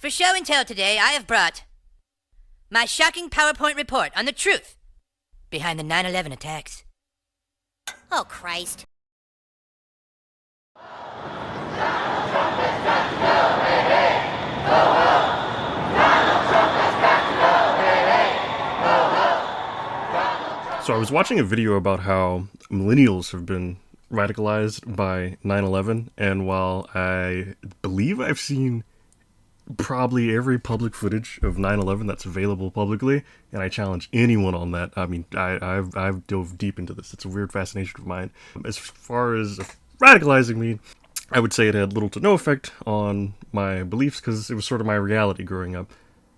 For show and tell today, I have brought my shocking PowerPoint report on the truth behind the 9/11 attacks. Oh, Christ. So I was watching a video about how millennials have been radicalized by 9/11, and while I believe I've seen probably every public footage of 9/11 that's available publicly, and I challenge anyone on that. I mean, I've dove deep into this. It's a weird fascination of mine. As far as radicalizing me, I would say it had little to no effect on my beliefs because it was sort of my reality growing up.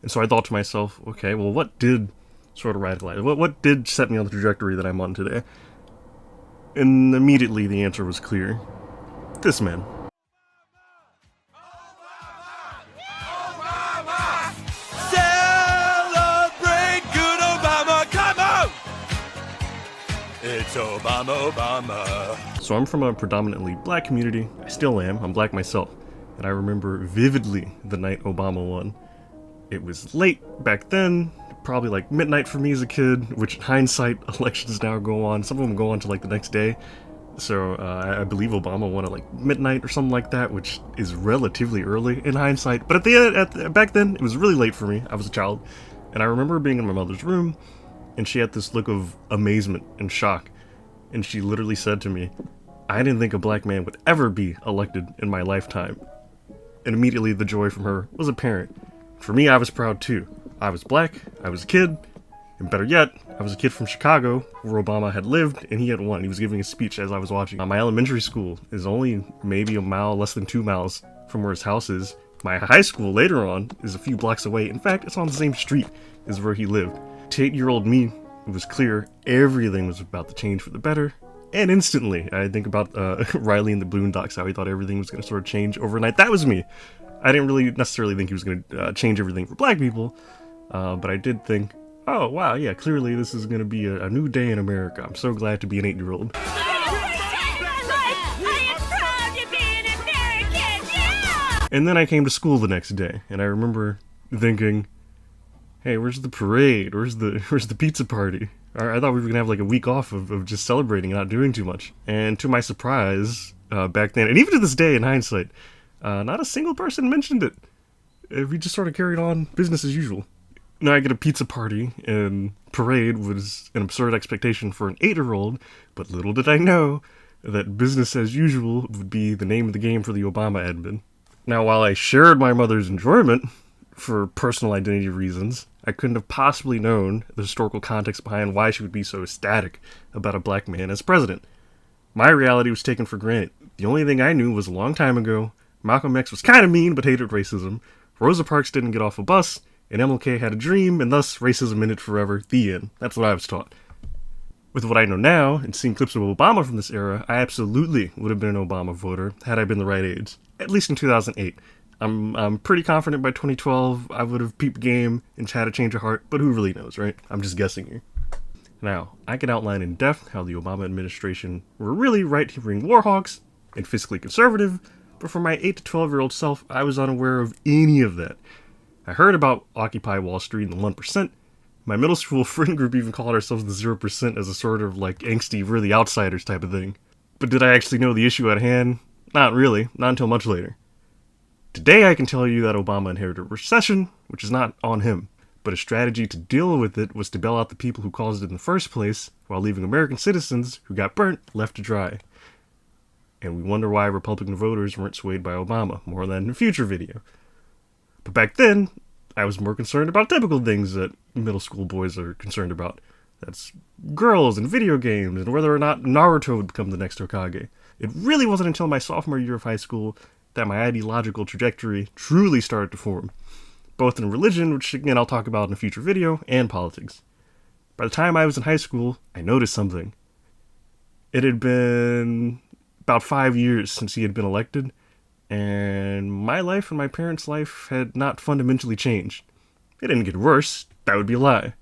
And so I thought to myself, okay, well, what did sort of radicalize? What did set me on the trajectory that I'm on today? And immediately the answer was clear. This man. Celebrate good Obama, come on! It's Obama. So I'm from a predominantly black community. I still am. I'm black myself. And I remember vividly the night Obama won. It was late back then, probably like midnight for me as a kid, which in hindsight, elections now go on. Some of them go on to like the next day. So I believe Obama won at like midnight or something like that, which is relatively early in hindsight. But back then, it was really late for me. I was a child. And I remember being in my mother's room, and she had this look of amazement and shock. And she literally said to me, I didn't think a black man would ever be elected in my lifetime. And immediately the joy from her was apparent. For me, I was proud too. I was black, I was a kid, and better yet, I was a kid from Chicago, where Obama had lived, and he had won. He was giving a speech as I was watching. My elementary school is only maybe a mile, less than 2 miles from where his house is. My high school, later on, is a few blocks away. In fact, it's on the same street as where he lived. To 8-year-old me, it was clear everything was about to change for the better. And instantly, I think about Riley in the Boondocks, how he thought everything was going to sort of change overnight. That was me. I didn't really necessarily think he was going to change everything for black people, but I did think, oh wow, yeah, clearly this is going to be a new day in America. I'm so glad to be an 8-year-old. And then I came to school the next day, and I remember thinking, hey, where's the parade? Where's the pizza party? I thought we were going to have like a week off of just celebrating and not doing too much. And to my surprise, back then, and even to this day in hindsight, not a single person mentioned it. We just sort of carried on business as usual. Now I get a pizza party, and parade was an absurd expectation for an 8-year-old, but little did I know that business as usual would be the name of the game for the Obama admin. Now, while I shared my mother's enjoyment for personal identity reasons, I couldn't have possibly known the historical context behind why she would be so ecstatic about a black man as president. My reality was taken for granted. The only thing I knew was a long time ago, Malcolm X was kind of mean but hated racism, Rosa Parks didn't get off a bus, and MLK had a dream, and thus racism ended forever. The end. That's what I was taught. With what I know now, and seeing clips of Obama from this era, I absolutely would have been an Obama voter had I been the right age. At least in 2008. I'm pretty confident by 2012 I would have peeped game and had a change of heart, but who really knows, right? I'm just guessing here. Now, I can outline in depth how the Obama administration were really right-wing war hawks and fiscally conservative, but for my 8 to 12-year-old self, I was unaware of any of that. I heard about Occupy Wall Street and the 1%. My middle school friend group even called ourselves the 0% as a sort of like angsty, we're the outsiders type of thing. But did I actually know the issue at hand? Not really, not until much later. Today I can tell you that Obama inherited a recession, which is not on him, but a strategy to deal with it was to bail out the people who caused it in the first place, while leaving American citizens who got burnt left to dry. And we wonder why Republican voters weren't swayed by Obama, more than in a future video. But back then, I was more concerned about typical things that middle school boys are concerned about. That's girls and video games, and whether or not Naruto would become the next Hokage. It really wasn't until my sophomore year of high school that my ideological trajectory truly started to form, both in religion, which again I'll talk about in a future video, and politics. By the time I was in high school, I noticed something. It had been about 5 years since he had been elected, and my life and my parents' life had not fundamentally changed. It didn't get worse, that would be a lie.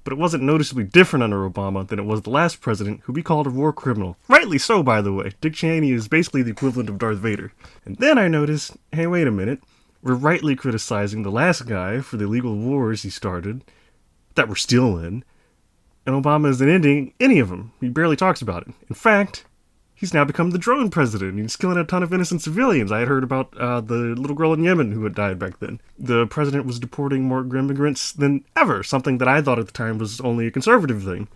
But it wasn't noticeably different under Obama than it was the last president, who we called a war criminal. Rightly so, by the way. Dick Cheney is basically the equivalent of Darth Vader. And then I noticed, hey, wait a minute. We're rightly criticizing the last guy for the illegal wars he started, that we're still in, and Obama isn't ending any of them. He barely talks about it. In fact, he's now become the drone president. He's killing a ton of innocent civilians. I had heard about the little girl in Yemen who had died back then. The president was deporting more immigrants than ever, something that I thought at the time was only a conservative thing.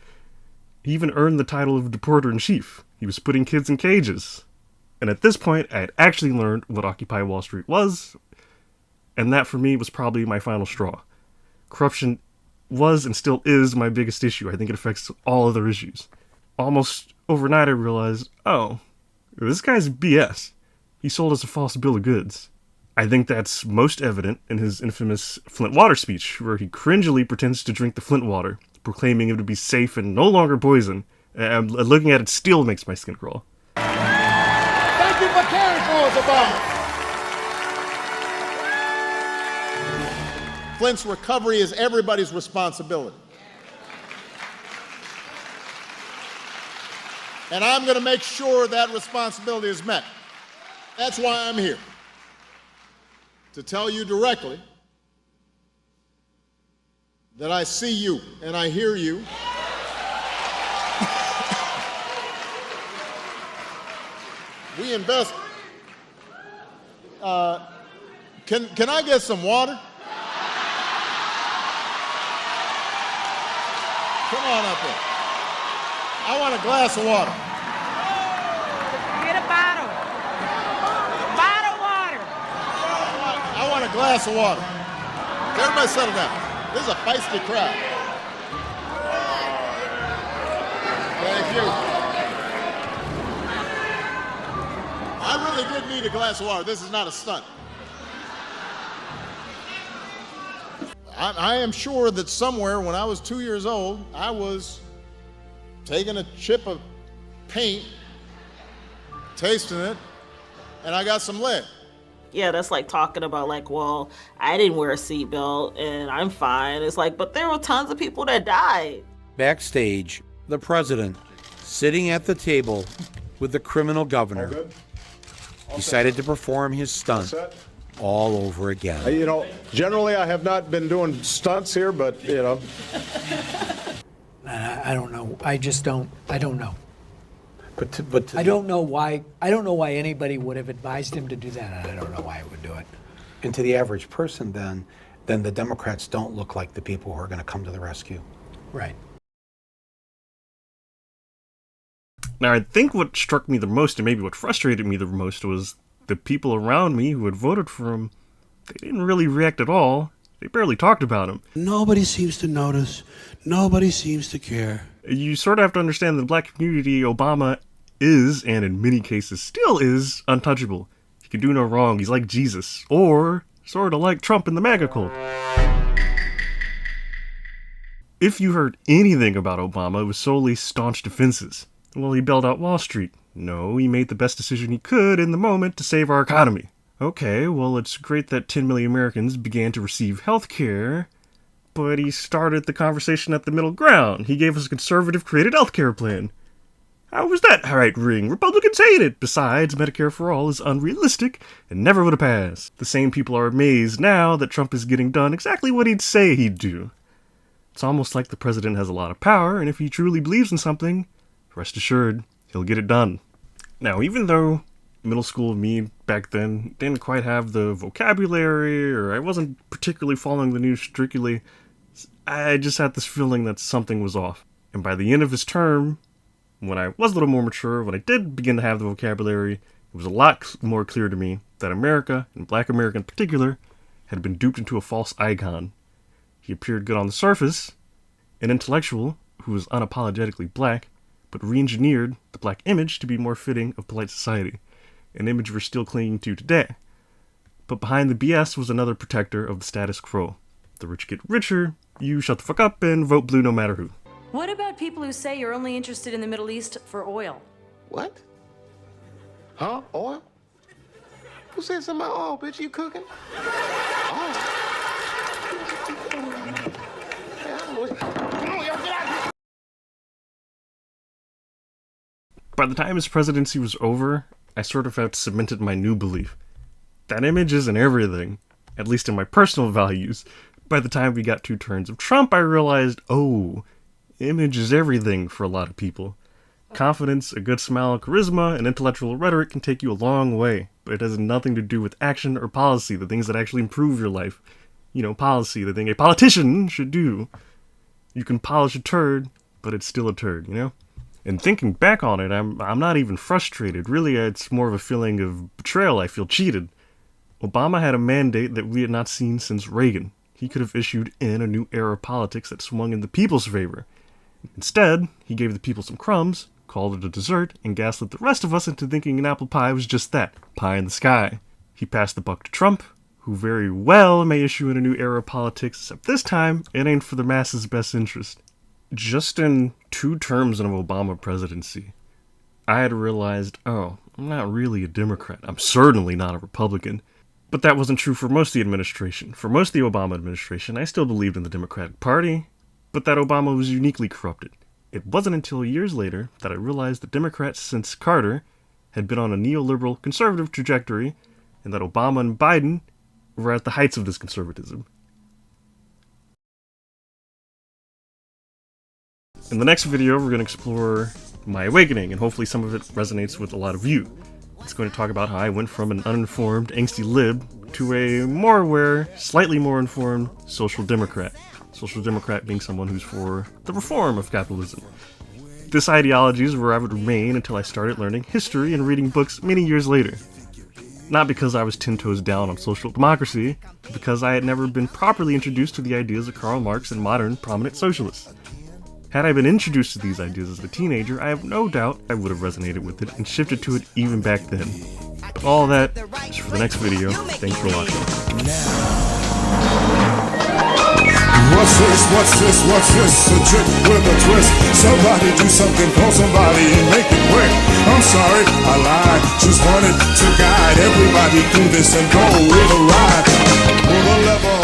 He even earned the title of deporter-in-chief. He was putting kids in cages. And at this point, I had actually learned what Occupy Wall Street was, and that for me was probably my final straw. Corruption was and still is my biggest issue. I think it affects all other issues. Almost overnight I realized, oh, this guy's BS. He sold us a false bill of goods. I think that's most evident in his infamous Flint water speech, where he cringily pretends to drink the Flint water, proclaiming it to be safe and no longer poison. Looking at it still makes my skin crawl. Thank you for caring for us, Obama. Flint's recovery is everybody's responsibility. And I'm going to make sure that responsibility is met. That's why I'm here. To tell you directly that I see you and I hear you. We invest. Can I get some water? Come on up here. I want a glass of water. Get a bottle. Bottle water. I want a glass of water. Everybody settle down. This is a feisty crowd. Thank you. I really did need a glass of water. This is not a stunt. I am sure that somewhere when I was 2 years old, I was taking a chip of paint, tasting it, and I got some lead. Yeah, that's like talking about like, well, I didn't wear a seatbelt and I'm fine. It's like, but there were tons of people that died. Backstage, the president, sitting at the table with the criminal governor, decided to perform his stunt all over again. You know, generally I have not been doing stunts here, but, you know. I don't know. I just don't. I don't know. But I don't know why. I don't know why anybody would have advised him to do that, and I don't know why he would do it. And to the average person, then the Democrats don't look like the people who are going to come to the rescue. Right. Now, I think what struck me the most, and maybe what frustrated me the most, was the people around me who had voted for him. They didn't really react at all. They barely talked about him. Nobody seems to notice. Nobody seems to care. You sort of have to understand that the black community, Obama is, and in many cases still is, untouchable. He can do no wrong. He's like Jesus. Or sort of like Trump in the MAGA cult. If you heard anything about Obama, it was solely staunch defenses. Well, he bailed out Wall Street. No, he made the best decision he could in the moment to save our economy. Okay, well, it's great that 10 million Americans began to receive health care, but he started the conversation at the middle ground. He gave us a conservative created health care plan. How was that right-wing? Republicans hate it. Besides, Medicare for all is unrealistic and never would have passed. The same people are amazed now that Trump is getting done exactly what he'd say he'd do. It's almost like the president has a lot of power, and if he truly believes in something, rest assured, he'll get it done. Now, even though middle school me back then didn't quite have the vocabulary, or I wasn't particularly following the news strictly, I just had this feeling that something was off. And by the end of his term, when I was a little more mature, when I did begin to have the vocabulary, it was a lot more clear to me that America, and Black America in particular, had been duped into a false icon. He appeared good on the surface, an intellectual who was unapologetically black, but re-engineered the black image to be more fitting of polite society, an image we're still clinging to today. But behind the BS was another protector of the status quo. The rich get richer, you shut the fuck up and vote blue no matter who. What about people who say you're only interested in the Middle East for oil? What? Huh? Oil? Who said something about oil, bitch? You cooking? Oh. By the time his presidency was over, I sort of had cemented my new belief. That image isn't everything. at least in my personal values. By the time we got 2 turns of Trump, I realized, oh, image is everything for a lot of people. Confidence, a good smile, charisma, and intellectual rhetoric can take you a long way, but it has nothing to do with action or policy, the things that actually improve your life. You know, policy, the thing a politician should do. You can polish a turd, but it's still a turd, you know? And thinking back on it, I'm not even frustrated. Really, it's more of a feeling of betrayal. I feel cheated. Obama had a mandate that we had not seen since Reagan. He could have issued in a new era of politics that swung in the people's favor. Instead, he gave the people some crumbs, called it a dessert, and gaslit the rest of us into thinking an apple pie was just that, pie in the sky. He passed the buck to Trump, who very well may issue in a new era of politics, except this time, it ain't for the masses' best interest. Just in 2 terms of Obama presidency, I had realized, oh, I'm not really a Democrat. I'm certainly not a Republican. But that wasn't true for most of the administration. For most of the Obama administration, I still believed in the Democratic Party, but that Obama was uniquely corrupted. It wasn't until years later that I realized that Democrats since Carter had been on a neoliberal conservative trajectory, and that Obama and Biden were at the heights of this conservatism. In the next video, we're going to explore my awakening, and hopefully some of it resonates with a lot of you. It's going to talk about how I went from an uninformed, angsty lib to a more aware, slightly more informed social democrat. Social democrat being someone who's for the reform of capitalism. This ideology is where I would remain until I started learning history and reading books many years later. Not because I was 10 toes down on social democracy, but because I had never been properly introduced to the ideas of Karl Marx and modern prominent socialists. Had I been introduced to these ideas as a teenager, I have no doubt I would have resonated with it and shifted to it even back then. But all that is for the next video. Thanks for watching. What's this, what's this, what's this? A trick with a twist. Somebody do something, call somebody and make it quick. I'm sorry, I lied. Just wanted to guide everybody through this and go with a ride. Pull the lever.